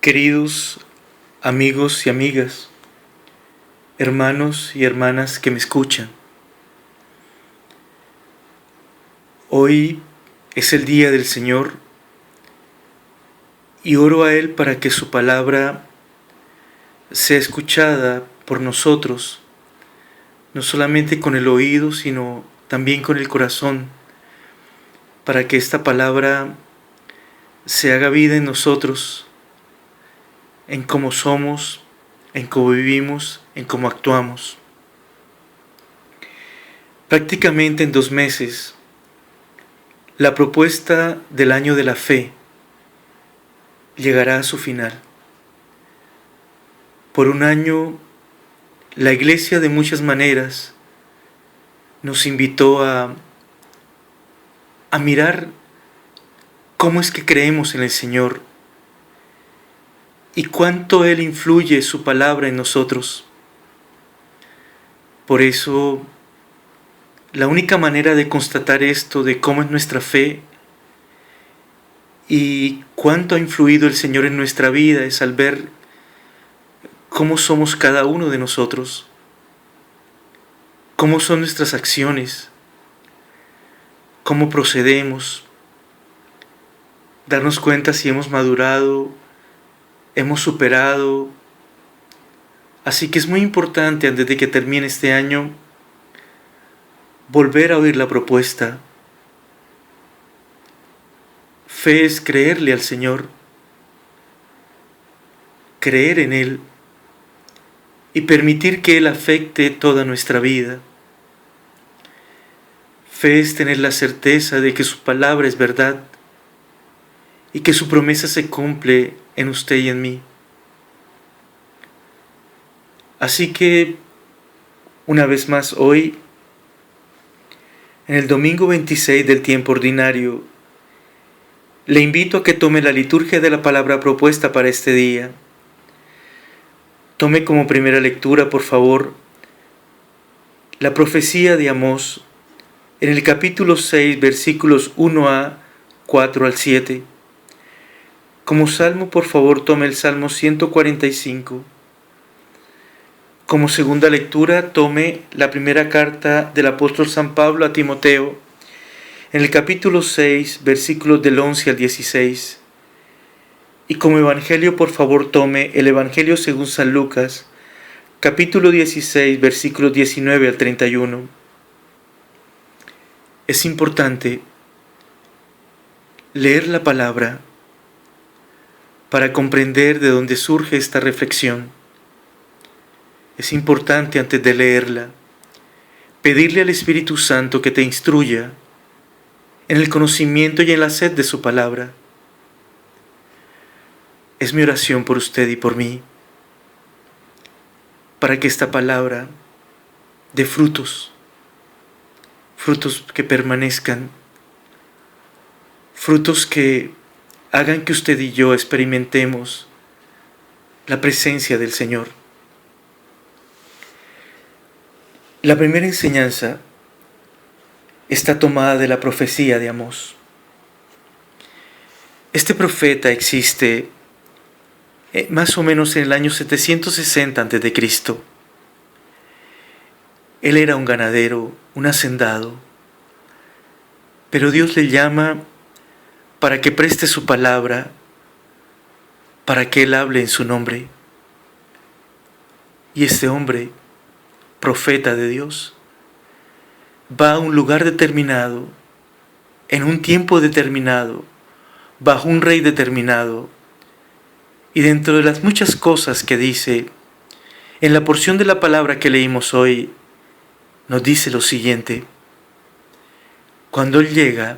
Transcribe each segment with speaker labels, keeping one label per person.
Speaker 1: Queridos amigos y amigas, hermanos y hermanas que me escuchan, hoy es el día del Señor y oro a Él para que su palabra sea escuchada por nosotros, no solamente con el oído, sino también con el corazón, para que esta palabra se haga vida en nosotros, en cómo somos, en cómo vivimos, en cómo actuamos. Prácticamente en 2 meses, la propuesta del año de la fe llegará a su final. Por un año, la Iglesia de muchas maneras nos invitó a mirar cómo es que creemos en el Señor y cuánto Él influye su palabra en nosotros. Por eso, la única manera de constatar esto, de cómo es nuestra fe y cuánto ha influido el Señor en nuestra vida, es al ver cómo somos cada uno de nosotros, cómo son nuestras acciones, cómo procedemos, darnos cuenta si hemos madurado, hemos superado. Así que es muy importante, antes de que termine este año, volver a oír la propuesta. Fe es creerle al Señor, creer en Él y permitir que Él afecte toda nuestra vida. Fe es tener la certeza de que su palabra es verdad y que su promesa se cumple en usted y en mí. Así que, una vez más hoy, en el domingo 26 del tiempo ordinario, le invito a que tome la liturgia de la palabra propuesta para este día. Tome como primera lectura, por favor, la profecía de Amós, en el capítulo 6, versículos 1a, 4 al 7. Como salmo, por favor, tome el Salmo 145. Como segunda lectura, tome la primera carta del apóstol San Pablo a Timoteo, en el capítulo 6, versículos del 11 al 16. Y como evangelio, por favor, tome el Evangelio según San Lucas, capítulo 16, versículos 19 al 31. Es importante leer la palabra para comprender de dónde surge esta reflexión. Es importante, antes de leerla, pedirle al Espíritu Santo que te instruya en el conocimiento y en la sed de su palabra. Es mi oración por usted y por mí, para que esta palabra dé frutos que permanezcan, frutos que hagan que usted y yo experimentemos la presencia del Señor. La primera enseñanza está tomada de la profecía de Amós. Este profeta existe más o menos en el año 760 a.C. Él era un ganadero, un hacendado, pero Dios le llama para que preste su palabra, para que Él hable en su nombre. Y este hombre, profeta de Dios, va a un lugar determinado, en un tiempo determinado, bajo un rey determinado. Y dentro de las muchas cosas que dice, en la porción de la palabra que leímos hoy, nos dice lo siguiente: cuando Él llega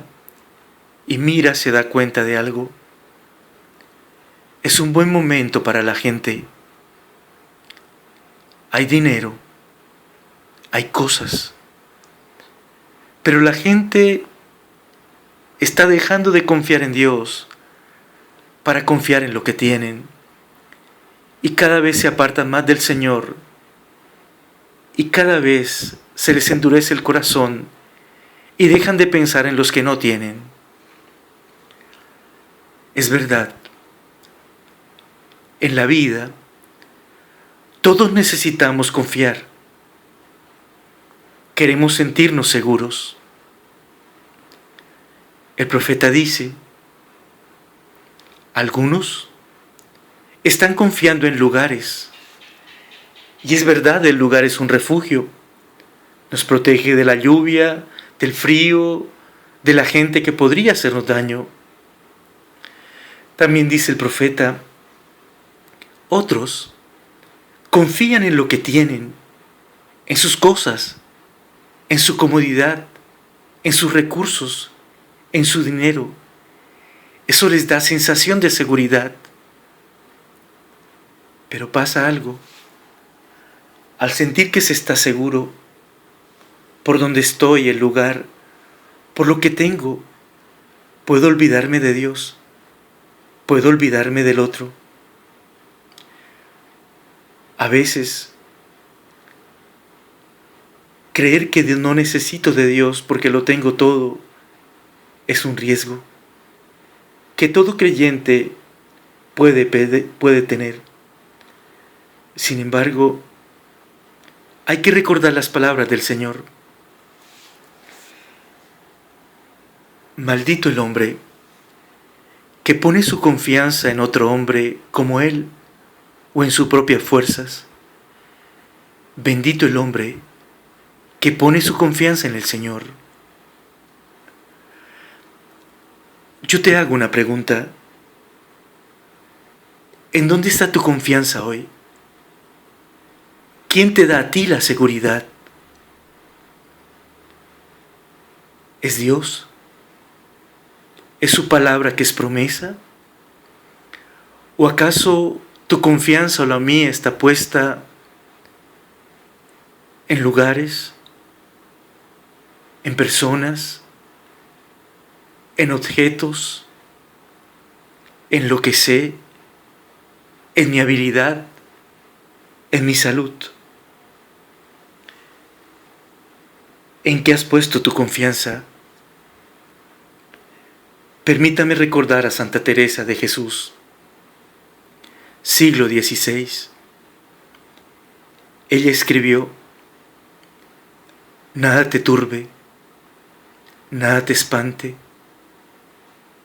Speaker 1: y mira, se da cuenta de algo. Es un buen momento para la gente. Hay dinero, hay cosas, pero la gente está dejando de confiar en Dios para confiar en lo que tienen, y cada vez se apartan más del Señor, y cada vez se les endurece el corazón y dejan de pensar en los que no tienen. Es verdad, en la vida, todos necesitamos confiar. Queremos sentirnos seguros. El profeta dice, algunos están confiando en lugares. Y es verdad, el lugar es un refugio. Nos protege de la lluvia, del frío, de la gente que podría hacernos daño. También dice el profeta, otros confían en lo que tienen, en sus cosas, en su comodidad, en sus recursos, en su dinero. Eso les da sensación de seguridad. Pero pasa algo. Al sentir que se está seguro, por donde estoy, el lugar, por lo que tengo, puedo olvidarme de Dios, puedo olvidarme del otro. A veces, creer que no necesito de Dios porque lo tengo todo es un riesgo que todo creyente puede tener. Sin embargo, hay que recordar las palabras del Señor. Maldito el hombre que pone su confianza en otro hombre como él o en sus propias fuerzas. Bendito el hombre que pone su confianza en el Señor. Yo te hago una pregunta. ¿En dónde está tu confianza hoy? ¿Quién te da a ti la seguridad? ¿Es Dios? ¿Es su palabra que es promesa? ¿O acaso tu confianza o la mía está puesta en lugares, en personas, en objetos, en lo que sé, en mi habilidad, en mi salud? ¿En qué has puesto tu confianza? Permítame recordar a Santa Teresa de Jesús, siglo XVI. Ella escribió, nada te turbe, nada te espante.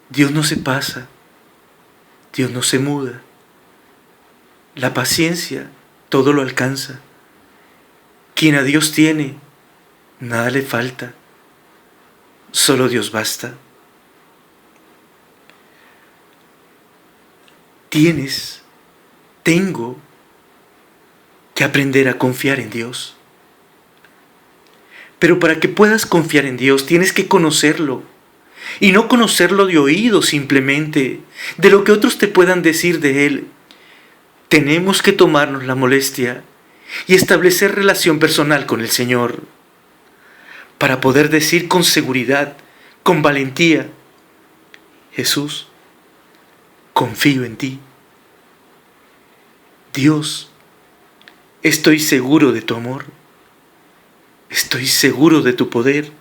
Speaker 1: Dios no se pasa, Dios no se muda. La paciencia todo lo alcanza. Quien a Dios tiene, nada le falta. Solo Dios basta. Tengo que aprender a confiar en Dios. Pero para que puedas confiar en Dios, tienes que conocerlo. Y no conocerlo de oído simplemente, de lo que otros te puedan decir de Él. Tenemos que tomarnos la molestia y establecer relación personal con el Señor, para poder decir con seguridad, con valentía, Jesús, confío en ti. Dios, estoy seguro de tu amor. Estoy seguro de tu poder,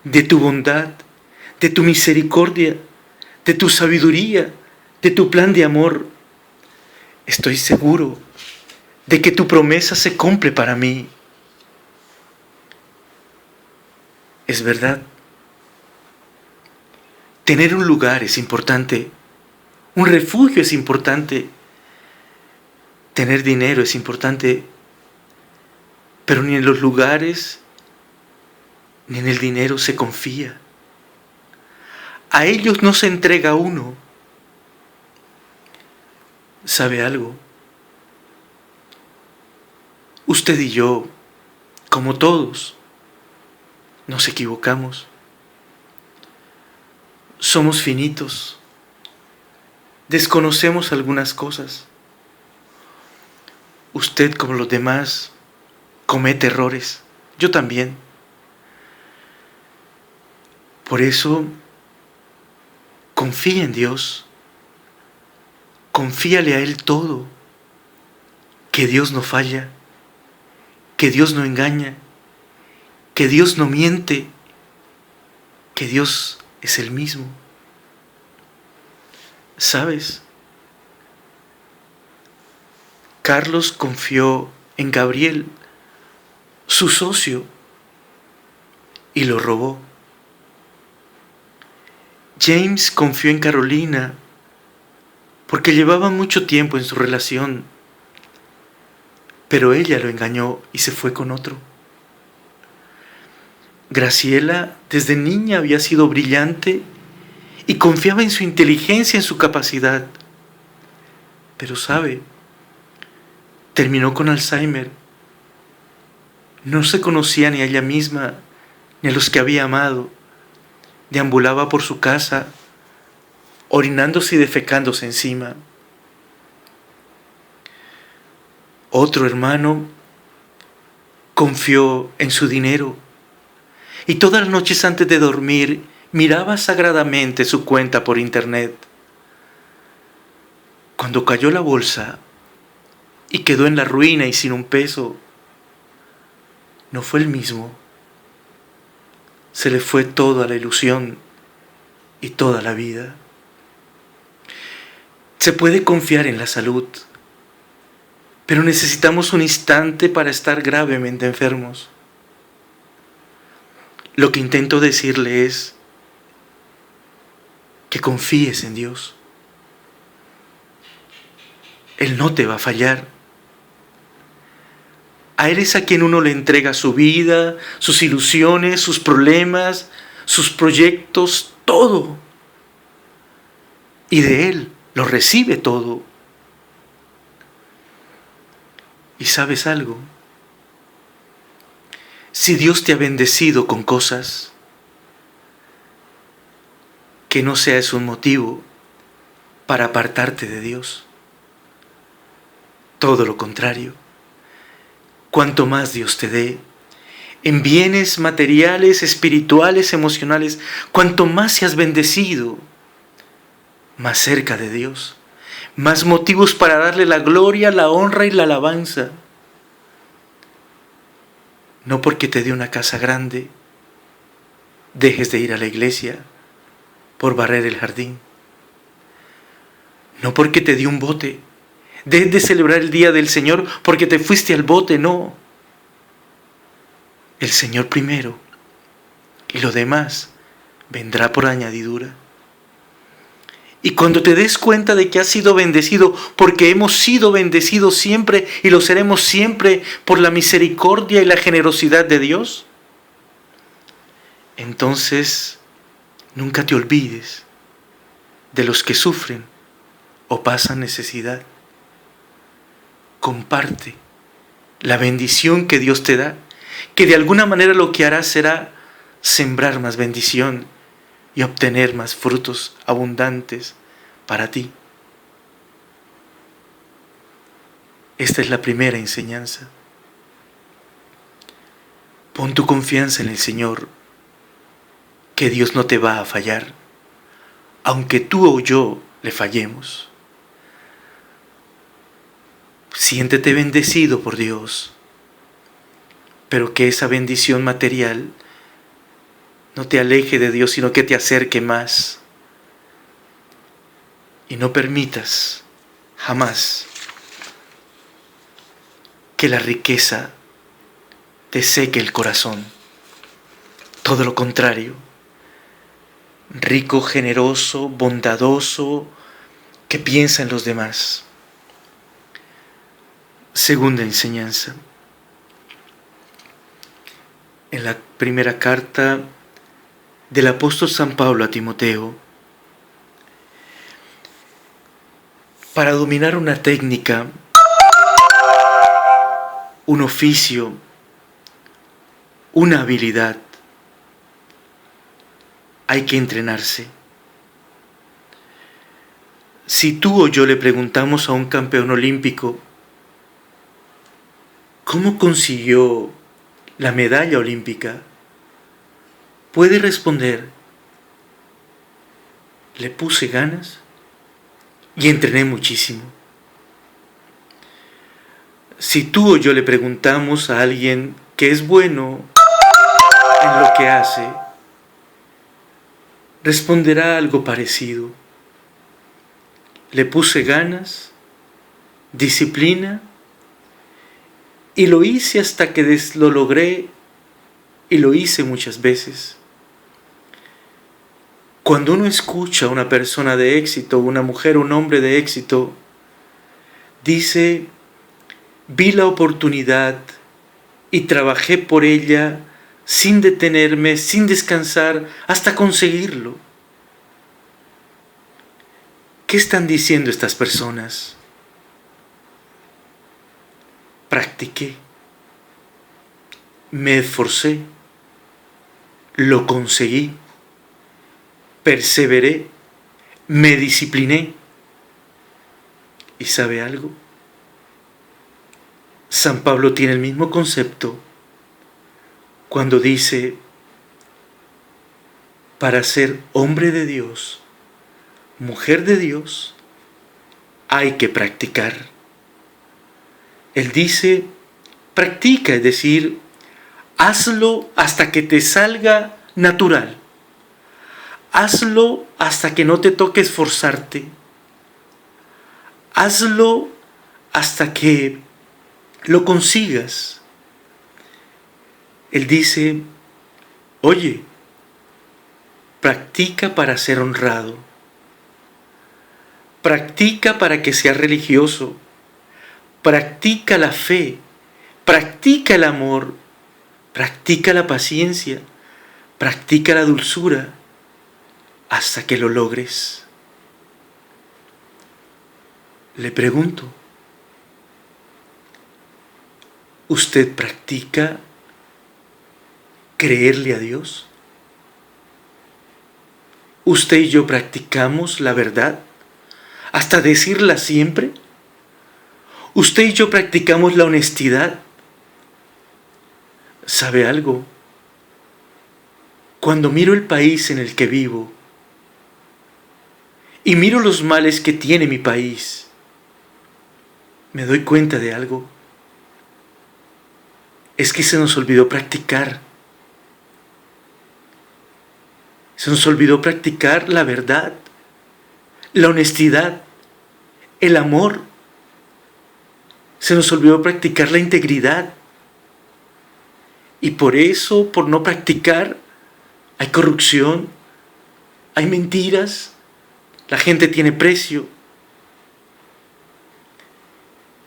Speaker 1: de tu bondad, de tu misericordia, de tu sabiduría, de tu plan de amor. Estoy seguro de que tu promesa se cumple para mí. Es verdad. Tener un lugar es importante. Un refugio es importante. Tener dinero es importante. Pero ni en los lugares ni en el dinero se confía. A ellos no se entrega uno. ¿Sabe algo? Usted y yo, como todos, nos equivocamos. Somos finitos. Desconocemos algunas cosas. Usted, como los demás, comete errores. Yo también. Por eso, confía en Dios. Confíale a Él todo. Que Dios no falla. Que Dios no engaña. Que Dios no miente. Que Dios es el mismo. ¿Sabes? Carlos confió en Gabriel, su socio, y lo robó. James confió en Carolina porque llevaba mucho tiempo en su relación, pero ella lo engañó y se fue con otro. Graciela desde niña había sido brillante y confiaba en su inteligencia, en su capacidad. Pero sabe, terminó con Alzheimer. No se conocía ni a ella misma ni a los que había amado. Deambulaba por su casa, orinándose y defecándose encima. Otro hermano confió en su dinero y todas las noches antes de dormir miraba sagradamente su cuenta por internet. Cuando cayó la bolsa y quedó en la ruina y sin un peso, no fue el mismo. Se le fue toda la ilusión y toda la vida. Se puede confiar en la salud, pero necesitamos un instante para estar gravemente enfermos. Lo que intento decirle es que confíes en Dios. Él no te va a fallar. A Él es a quien uno le entrega su vida, sus ilusiones, sus problemas, sus proyectos, todo. Y de Él lo recibe todo. ¿Y sabes algo? Si Dios te ha bendecido con cosas, que no sea eso un motivo para apartarte de Dios. Todo lo contrario. Cuanto más Dios te dé, en bienes materiales, espirituales, emocionales, cuanto más seas bendecido, más cerca de Dios, más motivos para darle la gloria, la honra y la alabanza. No porque te dé una casa grande, dejes de ir a la iglesia por barrer el jardín. No porque te dio un bote, dejes de celebrar el día del Señor porque te fuiste al bote, no. El Señor primero y lo demás vendrá por añadidura. Y cuando te des cuenta de que has sido bendecido, porque hemos sido bendecidos siempre y lo seremos siempre por la misericordia y la generosidad de Dios, entonces nunca te olvides de los que sufren o pasan necesidad. Comparte la bendición que Dios te da, que de alguna manera lo que harás será sembrar más bendición y obtener más frutos abundantes para ti. Esta es la primera enseñanza. Pon tu confianza en el Señor, que Dios no te va a fallar, aunque tú o yo le fallemos. Siéntete bendecido por Dios, pero que esa bendición material no te aleje de Dios, sino que te acerque más. Y no permitas jamás que la riqueza te seque el corazón. Todo lo contrario, rico, generoso, bondadoso, que piensa en los demás. Segunda enseñanza. En la primera carta del apóstol San Pablo a Timoteo, para dominar una técnica, un oficio, una habilidad, hay que entrenarse. Si tú o yo le preguntamos a un campeón olímpico cómo consiguió la medalla olímpica, puede responder: le puse ganas y entrené muchísimo. Si tú o yo le preguntamos a alguien que es bueno en lo que hace, responderá algo parecido: le puse ganas, disciplina Y lo hice hasta que lo logré, y lo hice muchas veces. Cuando uno escucha a una persona de éxito, una mujer o un hombre de éxito, dice: vi la oportunidad y trabajé por ella sin detenerme, sin descansar, hasta conseguirlo. ¿Qué están diciendo estas personas? Practiqué, me esforcé, lo conseguí, perseveré, me discipliné. ¿Y sabe algo? San Pablo tiene el mismo concepto cuando dice: para ser hombre de Dios, mujer de Dios, hay que practicar. Él dice: practica, es decir, hazlo hasta que te salga natural. Hazlo hasta que no te toque esforzarte. Hazlo hasta que lo consigas. Él dice: oye, practica para ser honrado. Practica para que seas religioso. Practica la fe. Practica el amor. Practica la paciencia. Practica la dulzura hasta que lo logres. Le pregunto, ¿usted practica creerle a Dios? ¿Usted y yo practicamos la verdad hasta decirla siempre? ¿Usted y yo practicamos la honestidad? ¿Sabe algo? Cuando miro el país en el que vivo y miro los males que tiene mi país, me doy cuenta de algo. Es que se nos olvidó practicar. Se nos olvidó practicar la verdad, la honestidad, el amor. Se nos olvidó practicar la integridad. Y por eso, por no practicar, hay corrupción, hay mentiras, la gente tiene precio.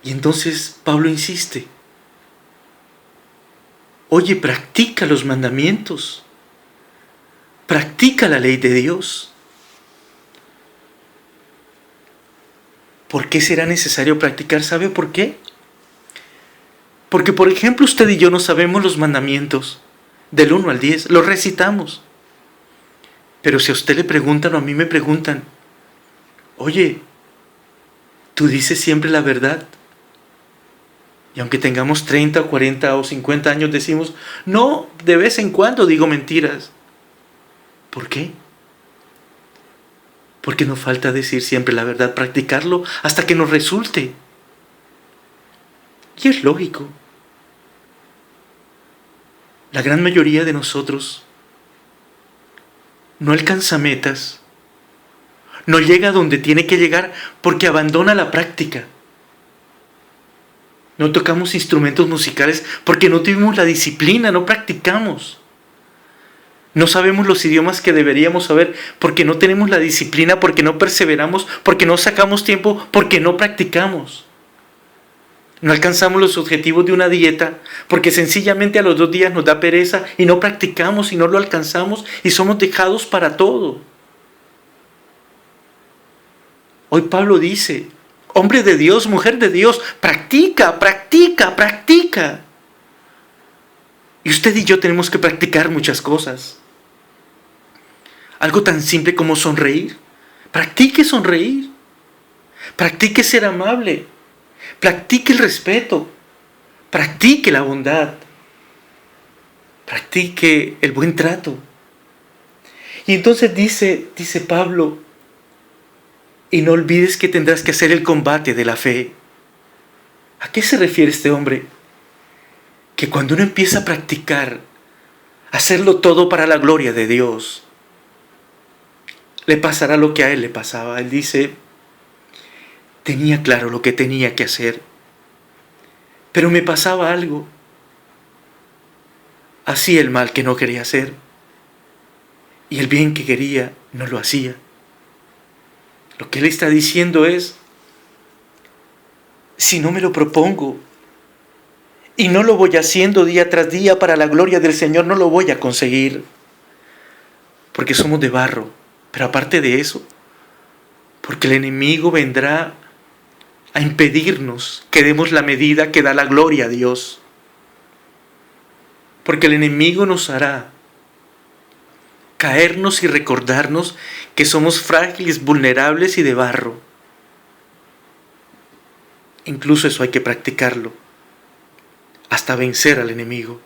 Speaker 1: Y entonces Pablo insiste: oye, practica los mandamientos, practica la ley de Dios. ¿Por qué será necesario practicar? ¿Sabe por qué? Porque, por ejemplo, usted y yo no sabemos los mandamientos del 1 al 10, los recitamos. Pero si a usted le preguntan o a mí me preguntan: oye, ¿tú dices siempre la verdad? Y aunque tengamos 30 o 40 o 50 años decimos: no, de vez en cuando digo mentiras. ¿Por qué? Porque nos falta decir siempre la verdad, practicarlo hasta que nos resulte. Y es lógico. La gran mayoría de nosotros no alcanza metas, no llega a donde tiene que llegar porque abandona la práctica. No tocamos instrumentos musicales porque no tuvimos la disciplina, no practicamos. No sabemos los idiomas que deberíamos saber porque no tenemos la disciplina, porque no perseveramos, porque no sacamos tiempo, porque no practicamos. No alcanzamos los objetivos de una dieta porque sencillamente a los 2 días nos da pereza y no practicamos y no lo alcanzamos y somos dejados para todo. Hoy Pablo dice: hombre de Dios, mujer de Dios, practica, practica, practica. Y usted y yo tenemos que practicar muchas cosas. Algo tan simple como sonreír. Practique sonreír. Practique ser amable. Practique el respeto. Practique la bondad. Practique el buen trato. Y entonces dice Pablo: y no olvides que tendrás que hacer el combate de la fe. ¿A qué se refiere este hombre? Que cuando uno empieza a practicar, hacerlo todo para la gloria de Dios, le pasará lo que a él le pasaba. Él dice: tenía claro lo que tenía que hacer. pero me pasaba algo. Hacía el mal que no quería hacer y el bien que quería no lo hacía. Lo que él está diciendo es, si no me lo propongo y no lo voy haciendo día tras día para la gloria del Señor, no lo voy a conseguir, porque somos de barro. Pero aparte de eso, porque el enemigo vendrá a impedirnos que demos la medida que da la gloria a Dios. Porque el enemigo nos hará caernos y recordarnos que somos frágiles, vulnerables y de barro. Incluso eso hay que practicarlo, hasta vencer al enemigo.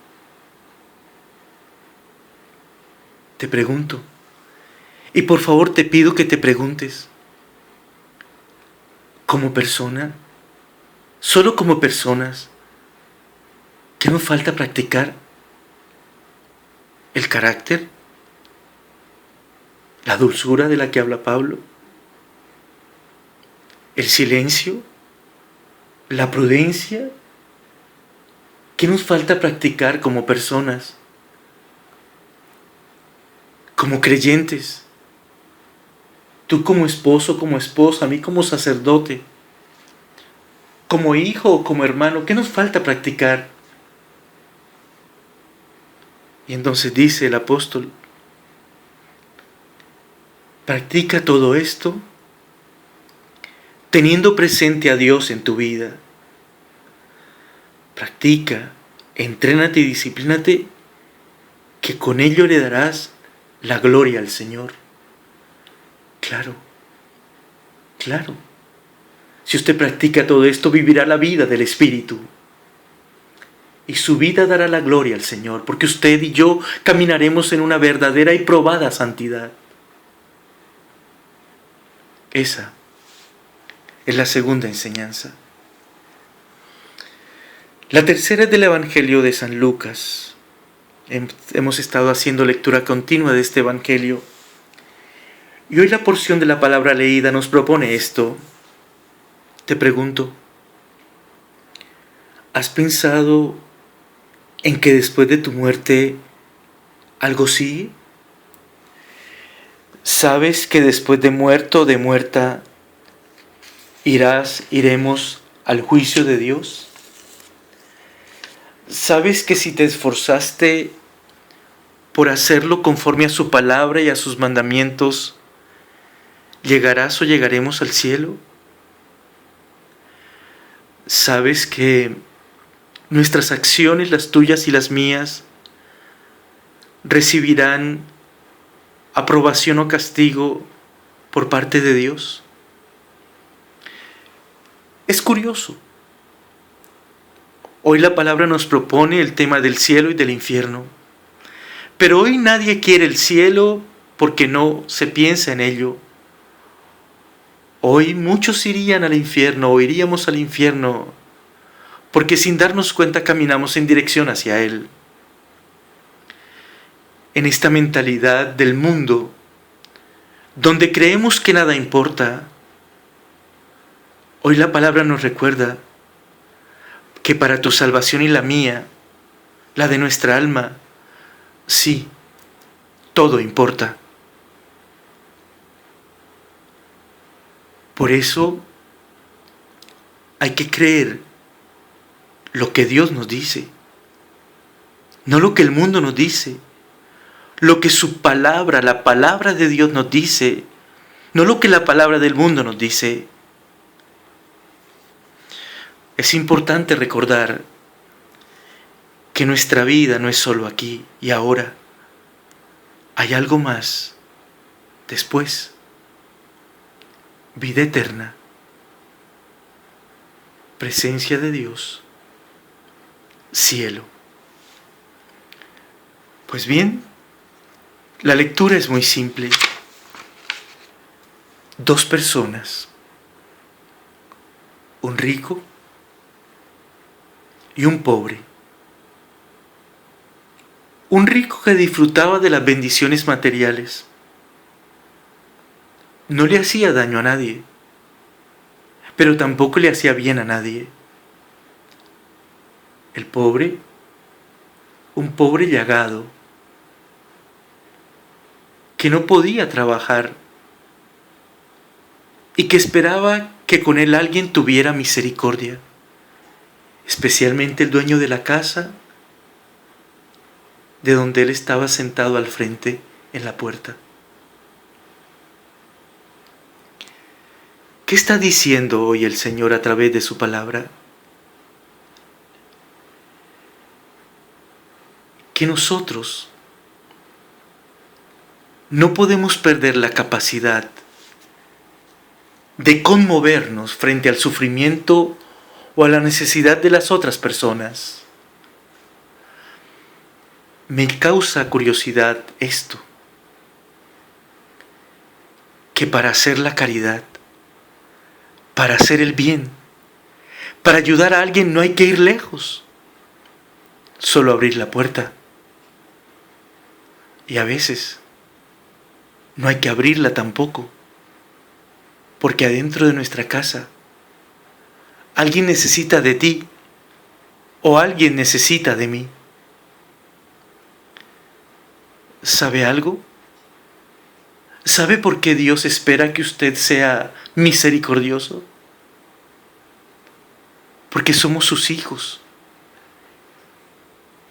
Speaker 1: Te pregunto, y por favor te pido que te preguntes, como persona, solo como personas, ¿qué nos falta practicar? ¿El carácter? ¿La dulzura de la que habla Pablo? ¿El silencio? ¿La prudencia? ¿Qué nos falta practicar como personas? Como creyentes. Tú como esposo, como esposa, a mí como sacerdote, como hijo o como hermano, ¿qué nos falta practicar? Y entonces dice el apóstol, practica todo esto teniendo presente a Dios en tu vida. Practica, entrénate y disciplínate, que con ello le darás la gloria al Señor. Claro, claro. Si usted practica todo esto, vivirá la vida del Espíritu. Y su vida dará la gloria al Señor, porque usted y yo caminaremos en una verdadera y probada santidad. Esa es la segunda enseñanza. La tercera es del Evangelio de San Lucas. Hemos estado haciendo lectura continua de este Evangelio. Y hoy la porción de la palabra leída nos propone esto. Te pregunto, ¿has pensado en que después de tu muerte algo sigue? ¿Sabes que después de muerto o de muerta iremos al juicio de Dios? ¿Sabes que si te esforzaste por hacerlo conforme a su palabra y a sus mandamientos, llegarás o llegaremos al cielo? ¿Sabes que nuestras acciones, las tuyas y las mías, recibirán aprobación o castigo por parte de Dios? Es curioso. Hoy la palabra nos propone el tema del cielo y del infierno. Pero hoy nadie quiere el cielo porque no se piensa en ello. Hoy muchos irían al infierno o iríamos al infierno porque sin darnos cuenta caminamos en dirección hacia él. En esta mentalidad del mundo, donde creemos que nada importa, hoy la palabra nos recuerda que para tu salvación y la mía, la de nuestra alma, sí, todo importa. Por eso hay que creer lo que Dios nos dice, no lo que el mundo nos dice, lo que su palabra, la palabra de Dios nos dice, no lo que la palabra del mundo nos dice. Es importante recordar que nuestra vida no es solo aquí y ahora. Hay algo más después. Vida eterna. Presencia de Dios. Cielo. Pues bien, la lectura es muy simple. Dos personas. Un rico y un pobre. Un rico que disfrutaba de las bendiciones materiales. No le hacía daño a nadie, pero tampoco le hacía bien a nadie. El pobre, un pobre llagado, que no podía trabajar y que esperaba que con él alguien tuviera misericordia, especialmente el dueño de la casa, de donde él estaba sentado al frente en la puerta. ¿Qué está diciendo hoy el Señor a través de su palabra? Que nosotros no podemos perder la capacidad de conmovernos frente al sufrimiento o a la necesidad de las otras personas. Me causa curiosidad esto, que para hacer la caridad, para hacer el bien, para ayudar a alguien no hay que ir lejos, solo abrir la puerta. Y a veces no hay que abrirla tampoco, porque adentro de nuestra casa alguien necesita de ti o alguien necesita de mí. ¿Sabe algo? ¿Sabe por qué Dios espera que usted sea misericordioso? Porque somos sus hijos.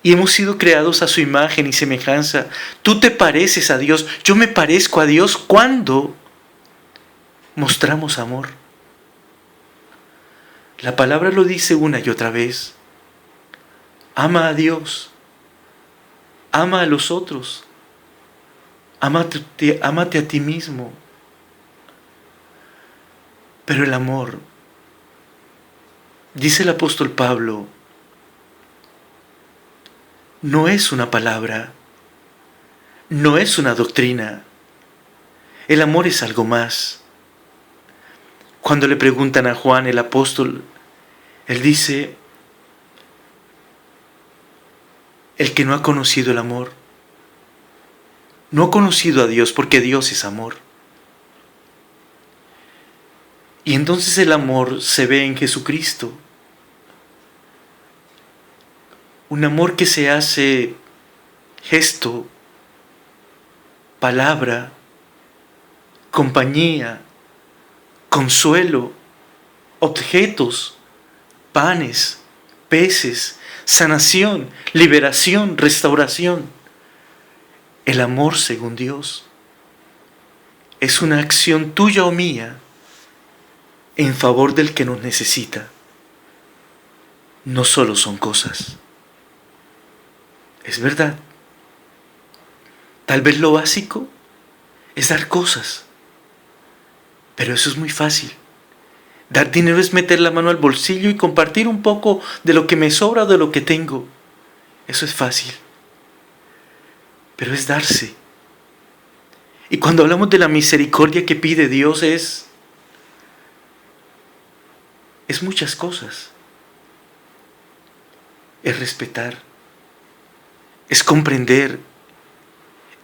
Speaker 1: Y hemos sido creados a su imagen y semejanza. Tú te pareces a Dios, yo me parezco a Dios cuando mostramos amor. La palabra lo dice una y otra vez. Ama a Dios, ama a los otros, ámate a ti mismo. Pero el amor, dice el apóstol Pablo, no es una palabra, no es una doctrina. El amor es algo más. Cuando le preguntan a Juan el apóstol, él dice, el que no ha conocido el amor, no ha conocido a Dios porque Dios es amor. Y entonces el amor se ve en Jesucristo. Un amor que se hace gesto, palabra, compañía, consuelo, objetos, panes, peces, sanación, liberación, restauración. El amor según Dios es una acción tuya o mía en favor del que nos necesita. No solo son cosas. Es verdad. Tal vez lo básico es dar cosas. Pero eso es muy fácil. Dar dinero es meter la mano al bolsillo y compartir un poco de lo que me sobra o de lo que tengo. Eso es fácil. Pero es darse. Y cuando hablamos de la misericordia que pide Dios es muchas cosas. Es respetar, es comprender,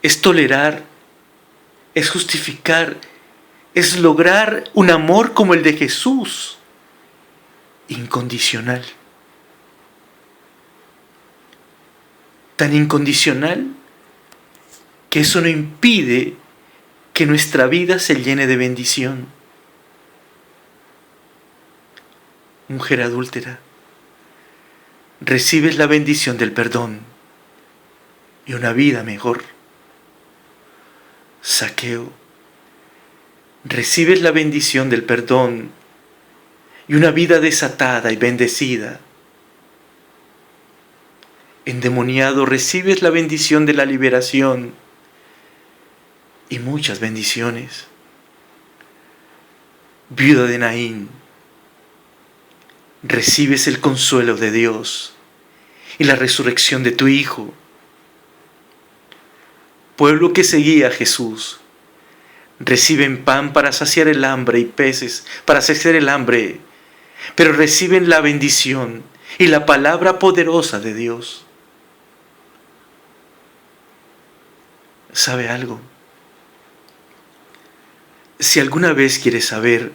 Speaker 1: es tolerar, es justificar, es lograr un amor como el de Jesús, incondicional. Tan incondicional que eso no impide que nuestra vida se llene de bendición. Mujer adúltera, recibes la bendición del perdón y una vida mejor. Zaqueo, recibes la bendición del perdón y una vida desatada y bendecida. Endemoniado, recibes la bendición de la liberación y muchas bendiciones. Viuda de Naín, recibes el consuelo de Dios y la resurrección de tu Hijo. Pueblo que seguía a Jesús, reciben pan para saciar el hambre y peces para saciar el hambre, pero reciben la bendición y la palabra poderosa de Dios. ¿Sabe algo? Si alguna vez quieres saber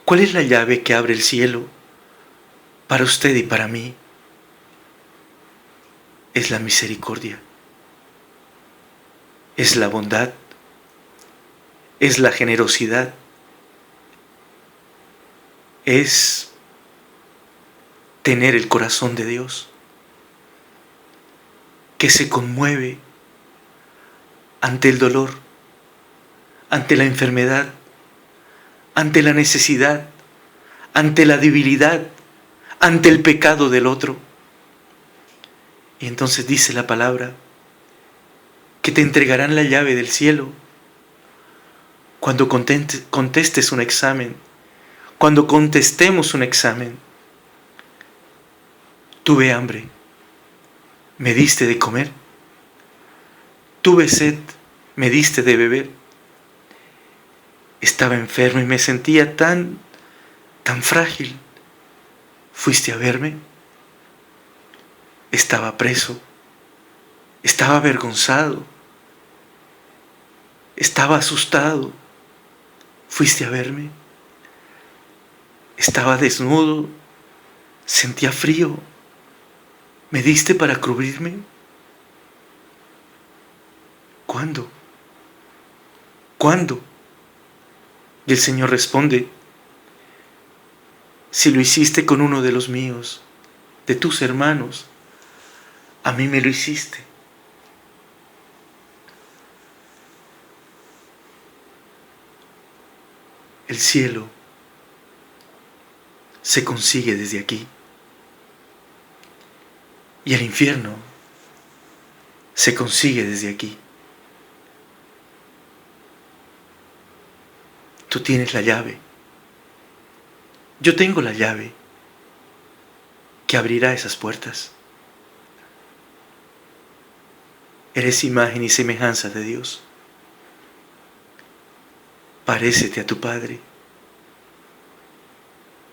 Speaker 1: cuál es la llave que abre el cielo, para usted y para mí es la misericordia, es la bondad, es la generosidad, es tener el corazón de Dios, que se conmueve ante el dolor, ante la enfermedad, ante la necesidad, ante la debilidad, ante el pecado del otro. Y entonces dice la palabra que te entregarán la llave del cielo cuando contestes un examen, cuando contestemos un examen. Tuve hambre, me diste de comer. Tuve sed, me diste de beber. Estaba enfermo y me sentía tan frágil. ¿Fuiste a verme? Estaba preso, estaba avergonzado, estaba asustado. ¿Fuiste a verme? Estaba desnudo, sentía frío. ¿Me diste para cubrirme? ¿Cuándo? ¿Cuándo? Y el Señor responde: si lo hiciste con uno de los míos, de tus hermanos, a mí me lo hiciste. El cielo se consigue desde aquí. Y el infierno se consigue desde aquí. Tú tienes la llave. Yo tengo la llave que abrirá esas puertas. Eres imagen y semejanza de Dios. Parécete a tu Padre,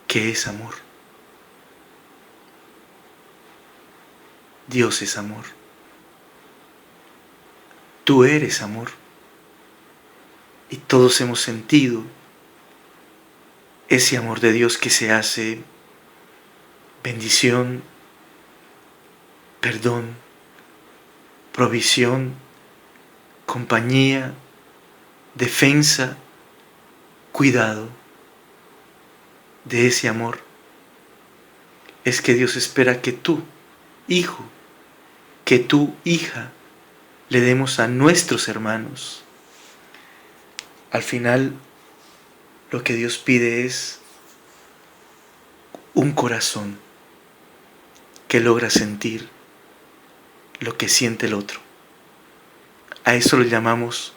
Speaker 1: que es amor. Dios es amor. Tú eres amor. Y todos hemos sentido ese amor de Dios que se hace bendición, perdón, provisión, compañía, defensa, cuidado. De ese amor es que Dios espera que tú, hijo, que tú, hija, le demos a nuestros hermanos. Al final, lo que Dios pide es un corazón que logra sentir lo que siente el otro. A eso lo llamamos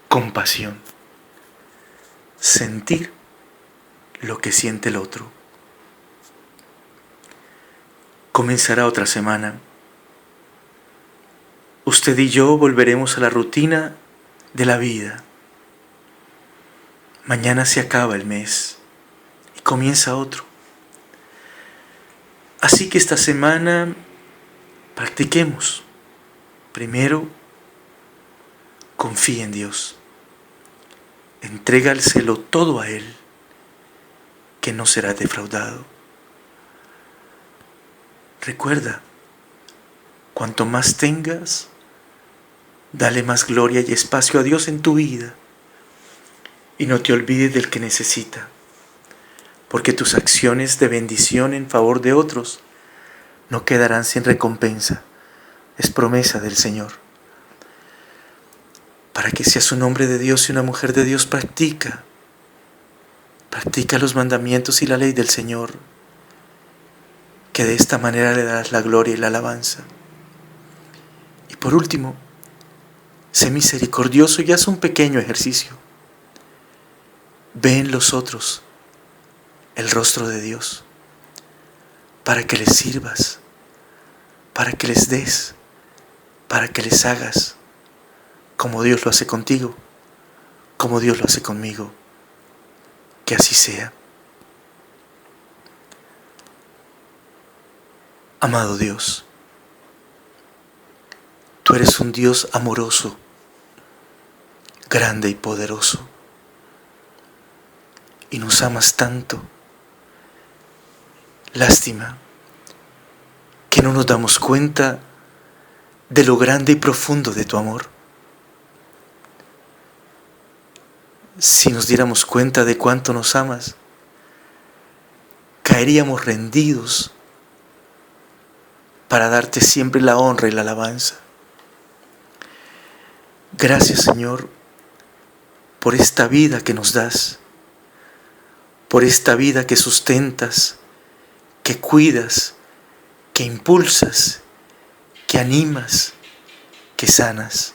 Speaker 1: compasión. Sentir lo que siente el otro. Comenzará otra semana. Usted y yo volveremos a la rutina de la vida. Mañana se acaba el mes y comienza otro. Así que esta semana practiquemos. Primero, confía en Dios. Entrégaselo todo a Él, que no será defraudado. Recuerda, cuanto más tengas, dale más gloria y espacio a Dios en tu vida. Y no te olvides del que necesita, porque tus acciones de bendición en favor de otros no quedarán sin recompensa. Es promesa del Señor. Para que seas un hombre de Dios y una mujer de Dios, practica los mandamientos y la ley del Señor, que de esta manera le darás la gloria y la alabanza. Y por último, sé misericordioso y haz un pequeño ejercicio. Ve en los otros el rostro de Dios, para que les sirvas, para que les des, para que les hagas como Dios lo hace contigo, como Dios lo hace conmigo. Que así sea. Amado Dios, tú eres un Dios amoroso, grande y poderoso, y nos amas tanto. Lástima que no nos damos cuenta de lo grande y profundo de tu amor. Si nos diéramos cuenta de cuánto nos amas, caeríamos rendidos para darte siempre la honra y la alabanza. Gracias, Señor, por esta vida que nos das, por esta vida que sustentas, que cuidas, que impulsas, que animas, que sanas.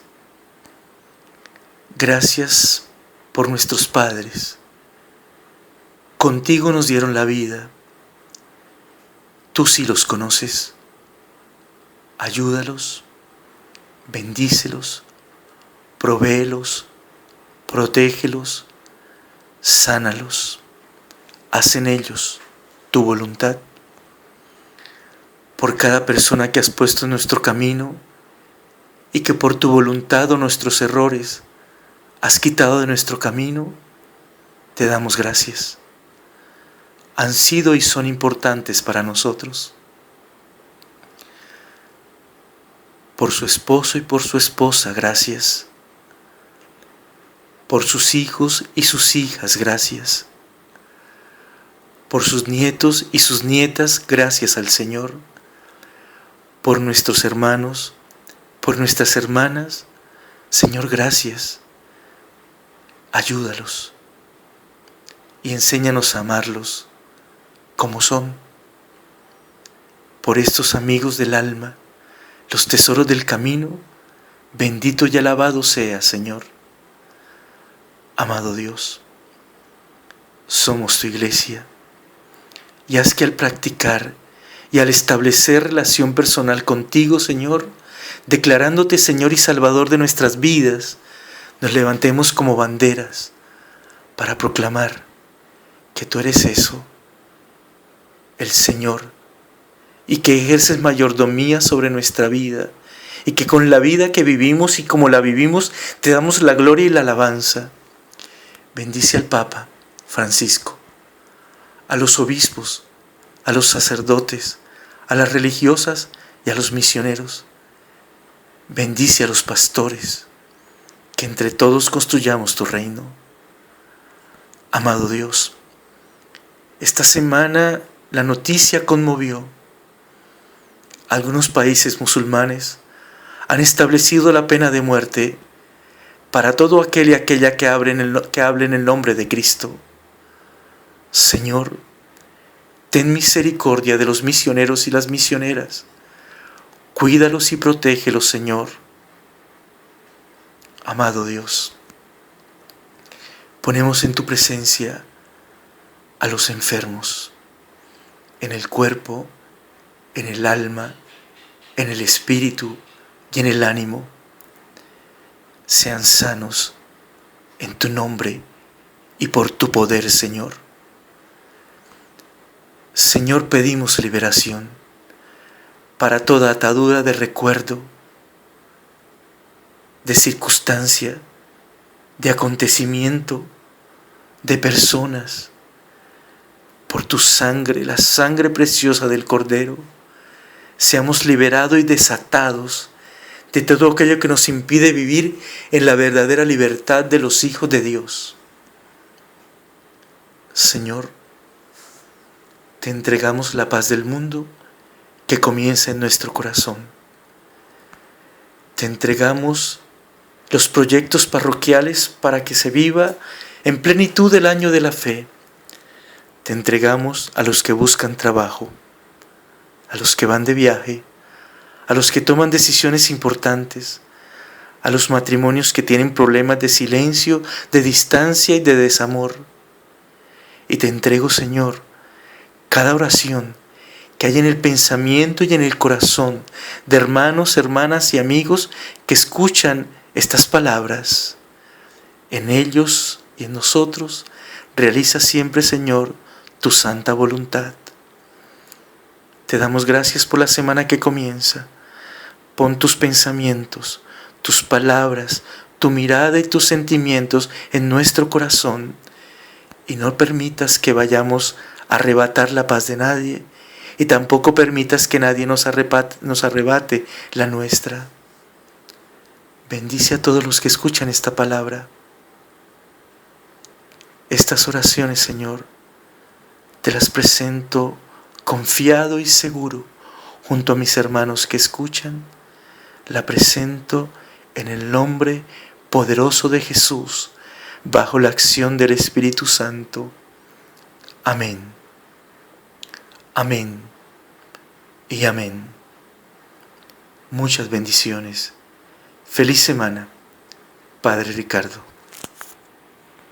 Speaker 1: Gracias por nuestros padres. Contigo nos dieron la vida. Tú sí los conoces. Ayúdalos, bendícelos, provéelos, protégelos, sánalos. Haz en ellos tu voluntad. Por cada persona que has puesto en nuestro camino y que por tu voluntad o nuestros errores has quitado de nuestro camino, te damos gracias. Han sido y son importantes para nosotros. Por su esposo y por su esposa, gracias. Por sus hijos y sus hijas, gracias. Por sus nietos y sus nietas, gracias al Señor. Por nuestros hermanos, por nuestras hermanas, Señor, gracias. Ayúdalos y enséñanos a amarlos como son. Por estos amigos del alma, los tesoros del camino, bendito y alabado sea, Señor. Amado Dios, somos tu iglesia, y haz que al practicar y al establecer relación personal contigo, Señor, declarándote Señor y Salvador de nuestras vidas, nos levantemos como banderas para proclamar que tú eres eso, el Señor, y que ejerces mayordomía sobre nuestra vida, y que con la vida que vivimos y como la vivimos, te damos la gloria y la alabanza. Bendice al Papa Francisco, a los obispos, a los sacerdotes, a las religiosas y a los misioneros. Bendice a los pastores, que entre todos construyamos tu reino. Amado Dios, esta semana la noticia conmovió. Algunos países musulmanes han establecido la pena de muerte para todo aquel y aquella que hable en el nombre de Cristo. Señor, ten misericordia de los misioneros y las misioneras. Cuídalos y protégelos, Señor. Amado Dios, ponemos en tu presencia a los enfermos, en el cuerpo, en el alma, en el espíritu y en el ánimo. Sean sanos en tu nombre y por tu poder, Señor. Señor, pedimos liberación para toda atadura de recuerdo, de circunstancia, de acontecimiento, de personas. Por tu sangre, la sangre preciosa del Cordero, seamos liberados y desatados de todo aquello que nos impide vivir en la verdadera libertad de los hijos de Dios. Señor, te entregamos la paz del mundo que comienza en nuestro corazón. Te entregamos los proyectos parroquiales para que se viva en plenitud el año de la fe. Te entregamos a los que buscan trabajo, a los que van de viaje, a los que toman decisiones importantes, a los matrimonios que tienen problemas de silencio, de distancia y de desamor. Y te entrego, Señor, cada oración que hay en el pensamiento y en el corazón de hermanos, hermanas y amigos que escuchan estas palabras. En ellos y en nosotros realiza siempre, Señor, tu santa voluntad. Te damos gracias por la semana que comienza. Pon tus pensamientos, tus palabras, tu mirada y tus sentimientos en nuestro corazón y no permitas que vayamos a arrebatar la paz de nadie y tampoco permitas que nadie nos arrebate la nuestra. Bendice a todos los que escuchan esta palabra. Estas oraciones, Señor, te las presento confiado y seguro junto a mis hermanos que escuchan. La presento en el nombre poderoso de Jesús, bajo la acción del Espíritu Santo. Amén. Amén y amén. Muchas bendiciones. Feliz semana, Padre Ricardo.